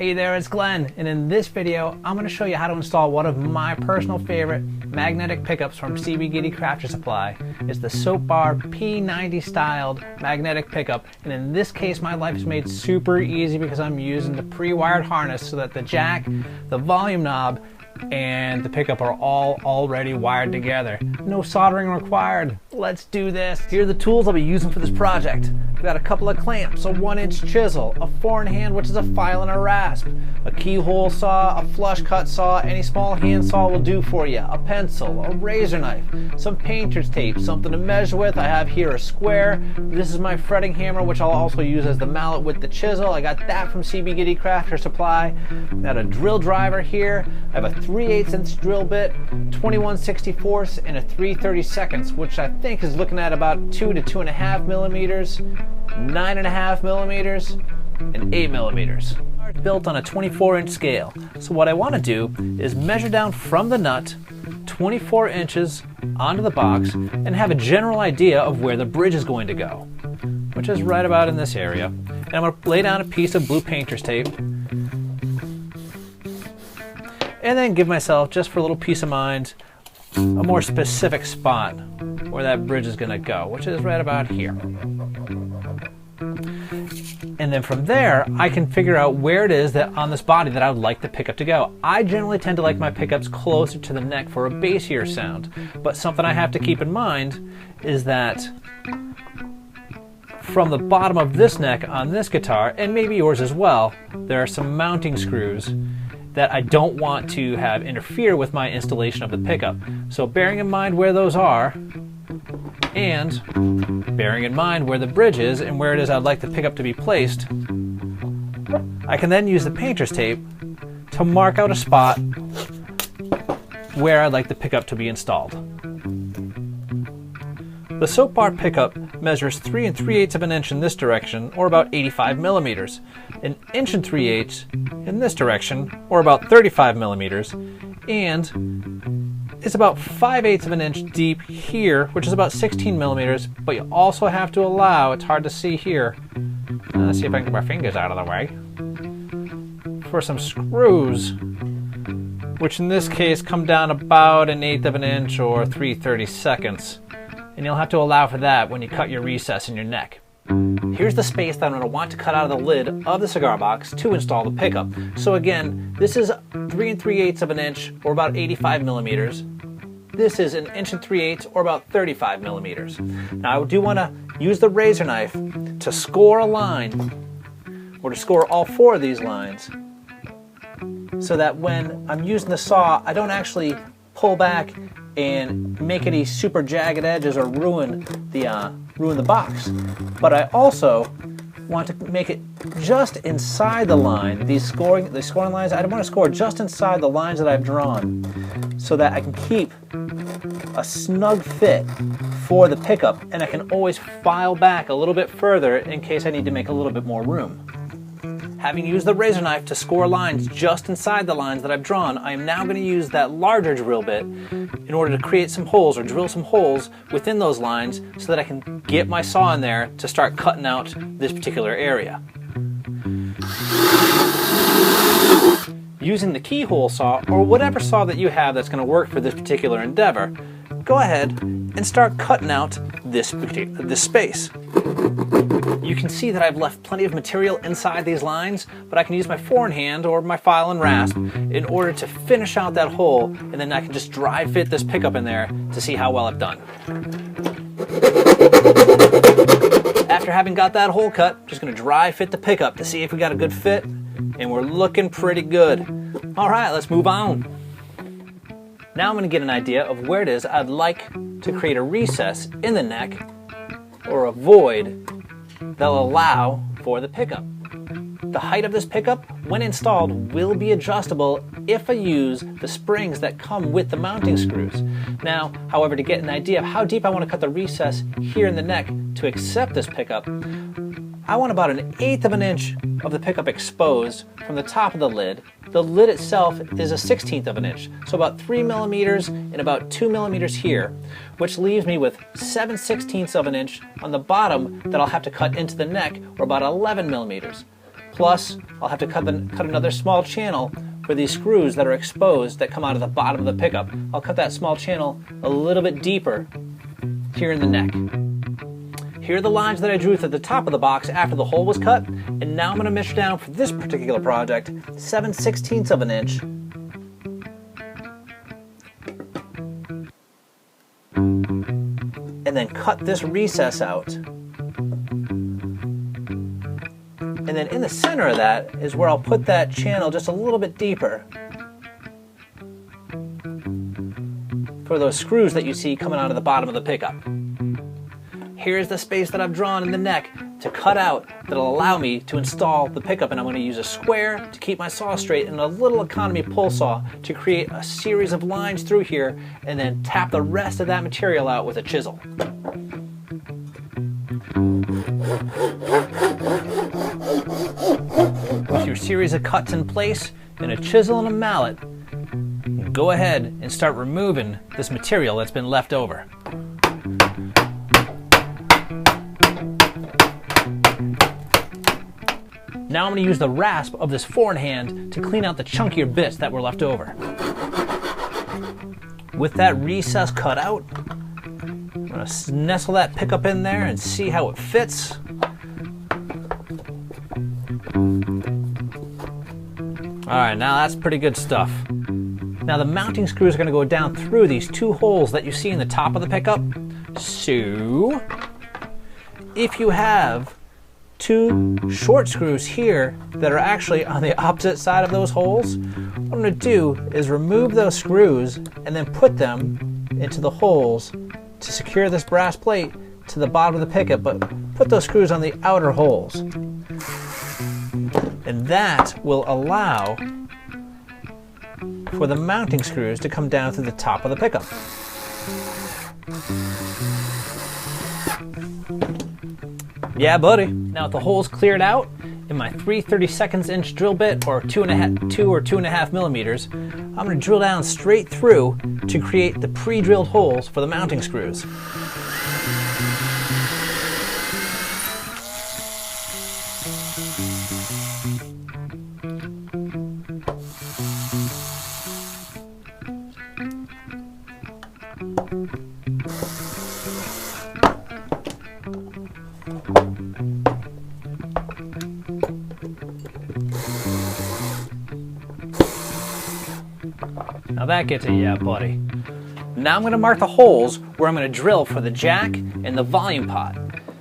Hey there, it's Glenn, and in this video I'm going to show you how to install one of my personal favorite magnetic pickups from c.b.gitty Crafter Supply. It's the Soapbar P90 styled magnetic pickup, and in this case my life is made super easy because I'm using the pre-wired harness so that the jack, the volume knob, and the pickup are all already wired together. No soldering required. Let's do this. Here are the tools I'll be using for this project. I've got a couple of clamps, a 1-inch chisel, a 4-in-hand, which is a file and a rasp, a keyhole saw, a flush cut saw, any small hand saw will do for you, a pencil, a razor knife, some painter's tape, something to measure with. I have here a square. This is my fretting hammer, which I'll also use as the mallet with the chisel. I got that from c.b.gitty Crafter Supply. Got a drill driver here. I have a 3/8" drill bit, 21/64, and a 3/32, which I think is looking at about 2 to 2.5 millimeters, 9.5 millimeters, and 8 millimeters. It's built on a 24-inch scale. So what I want to do is measure down from the nut 24 inches onto the box and have a general idea of where the bridge is going to go, which is right about in this area. And I'm going to lay down a piece of blue painter's tape and then give myself, just for a little peace of mind, a more specific spot where that bridge is going to go, which is right about here. And then from there, I can figure out where it is that on this body that I would like the pickup to go. I generally tend to like my pickups closer to the neck for a bassier sound, but something I have to keep in mind is that from the bottom of this neck on this guitar, and maybe yours as well, there are some mounting screws that I don't want to have interfere with my installation of the pickup. So bearing in mind where those are, and bearing in mind where the bridge is and where it is I'd like the pickup to be placed, I can then use the painter's tape to mark out a spot where I'd like the pickup to be installed. The Soapbar pickup measures 3 3/8 in this direction, or about 85 millimeters, 1 3/8 in this direction, or about 35 millimeters, and it's about 5/8 deep here, which is about 16 millimeters, but you also have to allow, it's hard to see here, let's see if I can get my fingers out of the way, for some screws, which in this case come down about 1/8 inch or 3/32. And you'll have to allow for that when you cut your recess in your neck. Here's the space that I'm going to want to cut out of the lid of the cigar box to install the pickup. So again, this is 3 3/8 or about 85 millimeters. This is 1 3/8 or about 35 millimeters. Now I do want to use the razor knife to score a line, or to score all 4 of these lines, so that when I'm using the saw, I don't actually pull back and make any super jagged edges or ruin the box. But I also want to make it just inside the line. The scoring lines, I want to score just inside the lines that I've drawn, so that I can keep a snug fit for the pickup, and I can always file back a little bit further in case I need to make a little bit more room. Having used the razor knife to score lines just inside the lines that I've drawn, I am now going to use that larger drill bit in order to create some holes, or drill some holes within those lines, so that I can get my saw in there to start cutting out this particular area. Using the keyhole saw, or whatever saw that you have that's going to work for this particular endeavor, go ahead and start cutting out this space. You can see that I've left plenty of material inside these lines, but I can use my 4-in-hand or my file and rasp in order to finish out that hole, and then I can just dry fit this pickup in there to see how well I've done. After having got that hole cut, just going to dry fit the pickup to see if we got a good fit, and we're looking pretty good. All right, let's move on. Now I'm going to get an idea of where it is I'd like to create a recess in the neck, or a void, that'll allow for the pickup. The height of this pickup, when installed, will be adjustable if I use the springs that come with the mounting screws. Now, however, to get an idea of how deep I want to cut the recess here in the neck to accept this pickup, I want about 1/8 inch of the pickup exposed from the top of the lid. The lid itself is 1/16 inch, so about 3 millimeters and about 2 millimeters here, which leaves me with 7/16 inch on the bottom that I'll have to cut into the neck, or about 11 millimeters. Plus, I'll have to cut another small channel for these screws that are exposed that come out of the bottom of the pickup. I'll cut that small channel a little bit deeper here in the neck. Here are the lines that I drew to the top of the box after the hole was cut, and now I'm going to measure down for this particular project 7/16 of an inch. And then cut this recess out. And then in the center of that is where I'll put that channel just a little bit deeper for those screws that you see coming out of the bottom of the pickup. Here's the space that I've drawn in the neck to cut out that'll allow me to install the pickup, and I'm going to use a square to keep my saw straight and a little economy pull saw to create a series of lines through here and then tap the rest of that material out with a chisel. With your series of cuts in place and a chisel and a mallet, go ahead and start removing this material that's been left over. Now I'm going to use the rasp of this forehand to clean out the chunkier bits that were left over. With that recess cut out, I'm going to nestle that pickup in there and see how it fits. Alright, now that's pretty good stuff. Now the mounting screws are going to go down through these two holes that you see in the top of the pickup. So, if you have two short screws here that are actually on the opposite side of those holes, what I'm going to do is remove those screws and then put them into the holes to secure this brass plate to the bottom of the pickup, but put those screws on the outer holes. And that will allow for the mounting screws to come down through the top of the pickup. Yeah, buddy. Now with the holes cleared out, in my 3/32 inch drill bit, or 2 or 2.5 millimeters, I'm going to drill down straight through to create the pre-drilled holes for the mounting screws. Now that gets it, yeah, buddy. Now I'm going to mark the holes where I'm going to drill for the jack and the volume pot.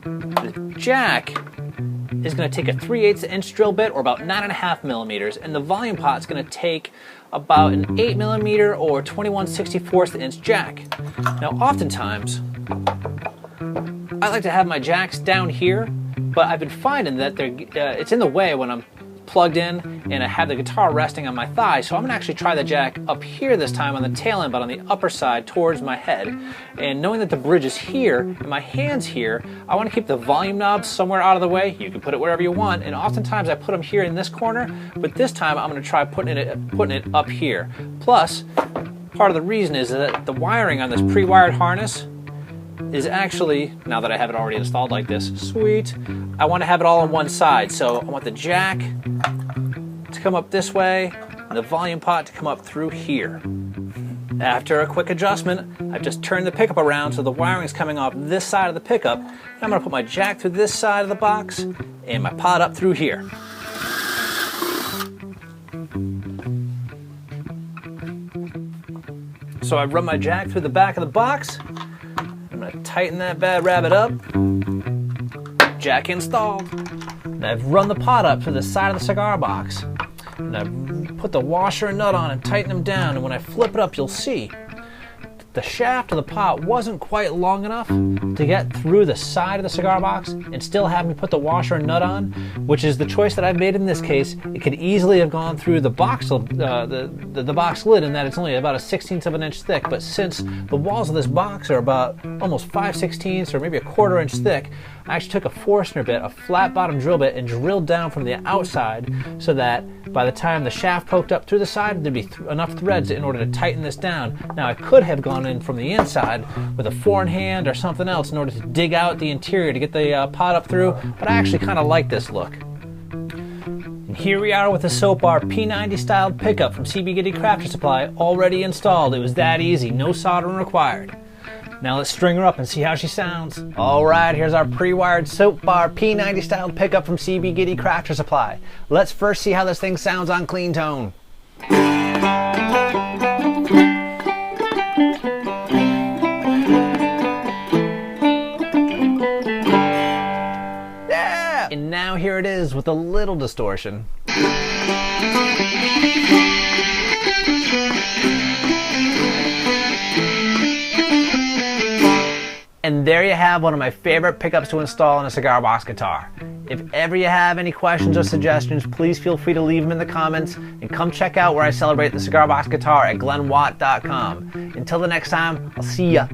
The jack is going to take a 3/8 inch drill bit, or about 9.5 millimeters, and the volume pot is going to take about an 8 millimeter or 21/64 inch jack. Now oftentimes, I like to have my jacks down here, but I've been finding that it's in the way when I'm plugged in and I have the guitar resting on my thigh, so I'm going to actually try the jack up here this time on the tail end, but on the upper side towards my head. And knowing that the bridge is here and my hand's here, I want to keep the volume knobs somewhere out of the way. You can put it wherever you want, and oftentimes I put them here in this corner, but this time I'm going to try putting it up here. Plus, part of the reason is that the wiring on this pre-wired harness is actually, now that I have it already installed like this, sweet, I want to have it all on one side. So I want the jack to come up this way and the volume pot to come up through here. After a quick adjustment, I've just turned the pickup around so the wiring is coming off this side of the pickup. And I'm going to put my jack through this side of the box and my pot up through here. So I've run my jack through the back of the box. I'm going to tighten that bad rabbit up. Jack installed. And I've run the pot up to the side of the cigar box. And I've put the washer and nut on and tighten them down. And when I flip it up, you'll see the shaft of the pot wasn't quite long enough to get through the side of the cigar box and still have me put the washer and nut on, which is the choice that I've made in this case. It could easily have gone through the box, the box lid, in that it's only about a 1/16 of an inch thick, but since the walls of this box are about almost 5/16 or maybe a 1/4 inch thick, I actually took a Forstner bit, a flat bottom drill bit, and drilled down from the outside so that by the time the shaft poked up through the side, there'd be enough threads in order to tighten this down. Now I could have gone in from the inside with a forehand or something else in order to dig out the interior to get the pot up through, but I actually kind of like this look. Here we are with a Soapbar P90 styled pickup from c.b.gitty Crafter Supply already installed. It was that easy, no soldering required. Now let's string her up and see how she sounds. Alright, here's our pre-wired Soapbar P90 styled pickup from c.b.gitty Crafter Supply. Let's first see how this thing sounds on clean tone. Yeah! And now here it is with a little distortion. And there you have one of my favorite pickups to install on a cigar box guitar. If ever you have any questions or suggestions, please feel free to leave them in the comments and come check out where I celebrate the cigar box guitar at glenwatt.com. Until the next time, I'll see ya.